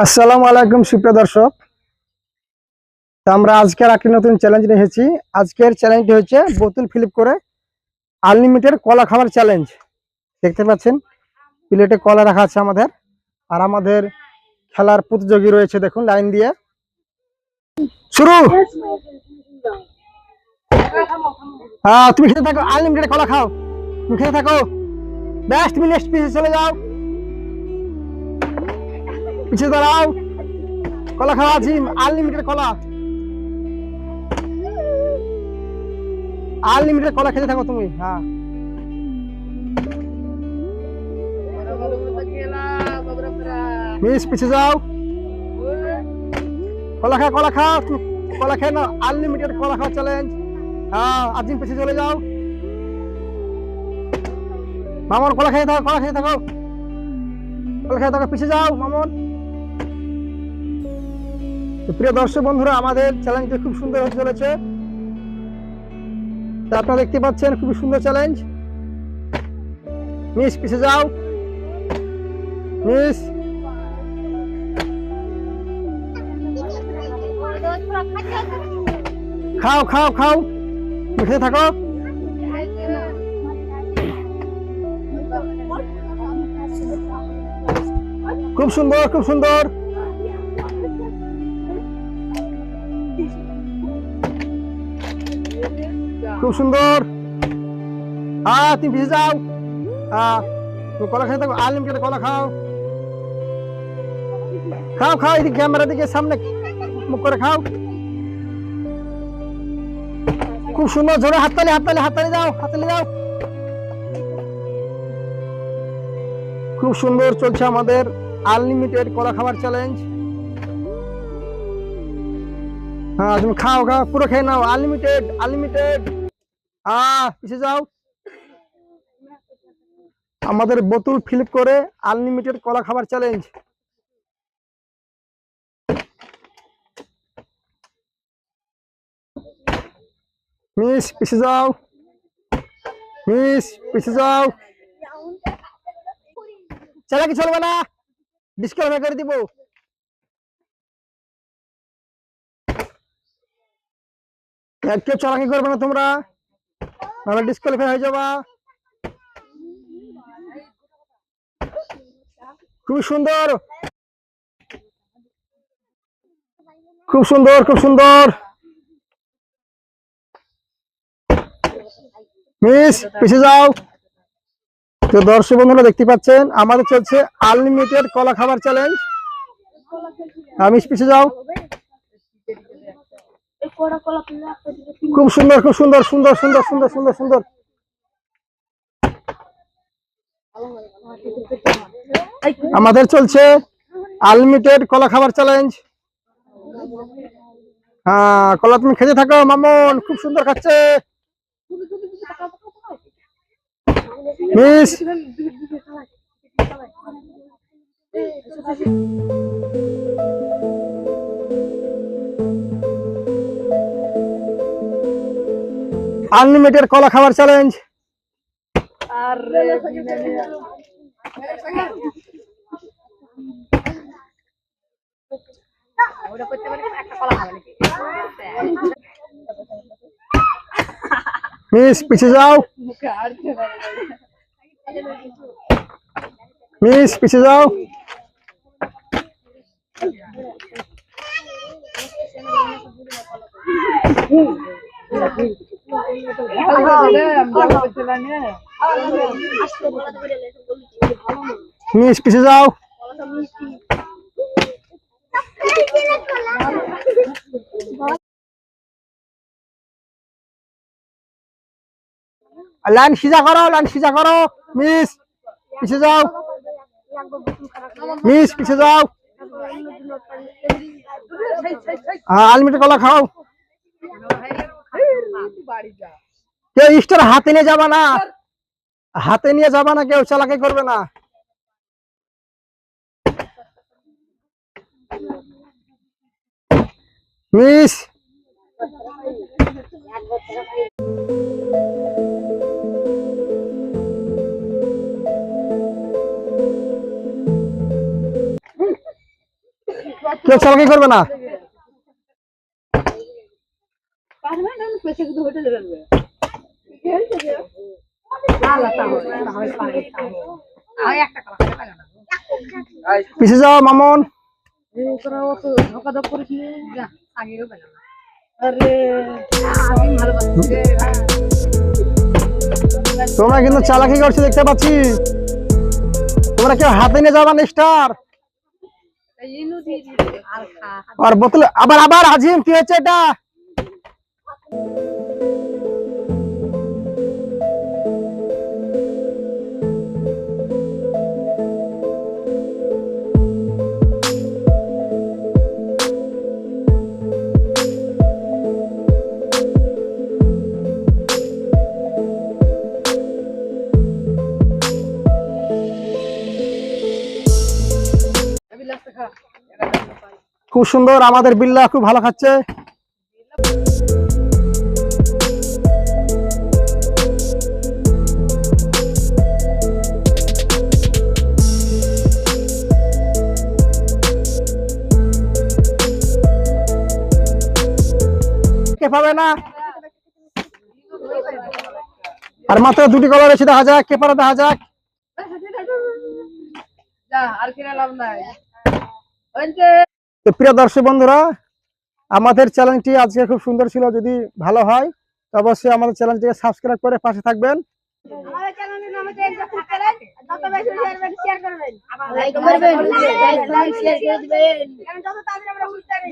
আসসালামু আলাইকুম সুপ্রিয় দর্শক। তো আমরা আজকের একটি নতুন চ্যালেঞ্জ নিয়ে এসেছি। আজকের চ্যালেঞ্জটি হচ্ছে বোতল ফিলিপ করে আনলিমিটেড কলা খাবার চ্যালেঞ্জ। দেখতে পাচ্ছেন প্লেটে কলা রাখা আছে আমাদের, আর আমাদের খেলার প্রতিযোগী রয়েছে, দেখুন লাইন দিয়ে শুরু। হ্যাঁ, তুমি খেতে থাকো, আনলিমিটেড কলা খাও, তুমি খেতে থাকো। ব্যাস, তুমি নেক্সট পিসে চলে যাও, পিছিয়ে দাঁড়াও। কলা খাওয়া আছে, আনলিমিটেড কলা, আনলিমিটেড কলা খেতে থাকো তুমি। হ্যাঁ, মিস পিছিয়ে যাও। কলা খাও, কলা খাও, কলা খেয়ে নাও, আনলিমিটেড কলা খাওয়া চ্যালেঞ্জ। হ্যাঁ, আজিম পিছিয়ে চলে যাও। মামন কলা খেয়ে থাকো, কলা খেয়ে থাকো, কলা খেয়ে থাকো, পিছিয়ে যাও মামন। প্রিয় দর্শক বন্ধুরা, আমাদের চ্যালেঞ্জটি খুব সুন্দর হতে চলেছে। আপনারা দেখতে পাচ্ছেন খুবই সুন্দর চ্যালেঞ্জ। মিস পিছিয়ে যাও, মিস। খাও খাও খাও, খেয়ে থাকো। খুব সুন্দর, খুব সুন্দর, খুব সুন্দর। হ্যাঁ, তুমি ভিজে যাও। হ্যাঁ, তুমি কলা খেয়ে থাকো, আনলিমিটেড কলা খাও। খাও খাও, এদিকে ক্যামেরা দিকে সামনে মুখ করে খাও। খুব সুন্দর, জোরে হাততালি, হাততালি, হাততালি দাও, হাততালি দাও। খুব সুন্দর চলছে আমাদের আনলিমিটেড কলা খাবার চ্যালেঞ্জ। হ্যাঁ, তুমি খাও খাও, পুরো খেয়ে নাও, আনলিমিটেড, আনলিমিটেড। পিছিয়ে যাও। আমাদের বোতল ফিলিপ করে আনলিমিটেড কলা খাবার চ্যালেঞ্জ। মিস পিছিয়ে যাও, মিস পিছিয়ে যাও। চালাকি চলবে না, ডিসকাউন্ট করে দিব। কেউ চালাকি করবে না তোমরা, নাহলে ডিসকালিফাই হয়ে যাবা। খুবই সুন্দর, খুব সুন্দর, খুব সুন্দর। মিস পিছিয়ে যাও। তো দর্শক বন্ধুরা দেখতে পাচ্ছেন আমাদের চলছে আনলিমিটেড কলা খাবার চ্যালেঞ্জ। মিস পিছিয়ে যাও। খুব সুন্দর, খুব সুন্দর, সুন্দর সুন্দর সুন্দর সুন্দর সুন্দর। আমাদের চলছে আনলিমিটেড কলা খাবার চ্যালেঞ্জ। হ্যাঁ, কলা তুমি খেতে থাকো, মামন খুব সুন্দর খাচ্ছে। মিস আনলিমিটেড কলা খাবার চ্যালেঞ্জ। মিস পিছিয়ে যাও, মিস পিছিয়ে যাও। মিস পিছিয়ে যাও। লাইন সিজা করো, লাইন সিজা করো। মিস পিছিয়ে যাও, মিস পিছিয়ে যাও। আনলিমিটেড কলা খাও। কেউ স্টার হাতে নিয়ে যাবা না, হাতে নিয়ে যাবা না, কেউ চালাকি করবে না। মিস কেউ চালাকি করবে না। পিছিয়ে যাও মামুন। তোমরা কিন্তু চালাকি করছো দেখতে পাচ্ছি। তোমরা কেউ হাতে নিয়ে যাবা না স্টার আর বোতল। আবার আবার আজিম কি হচ্ছে এটা? খুব সুন্দর, আমাদের বিল্লা খুব ভালো খাচ্ছে। কে পাবে না? আর মাত্র দুটি কলার এসে দেখা যাক কে পারে, দেখা যাক। তো প্রিয় দর্শক বন্ধুরা, আমাদের চ্যানেলটি আজকে খুব সুন্দর ছিল। যদি ভালো হয় তো অবশ্যই আমাদের চ্যানেলটিকে সাবস্ক্রাইব করে পাশে থাকবেন। আমাদের চ্যানেলের নাম হচ্ছে একদম চ্যানেল। যত বেশি শেয়ার করবেন, লাইক করবেন, শেয়ার করে দিবেন। কারণ যত তাড়াতাড়ি আমরা বুঝতে পারি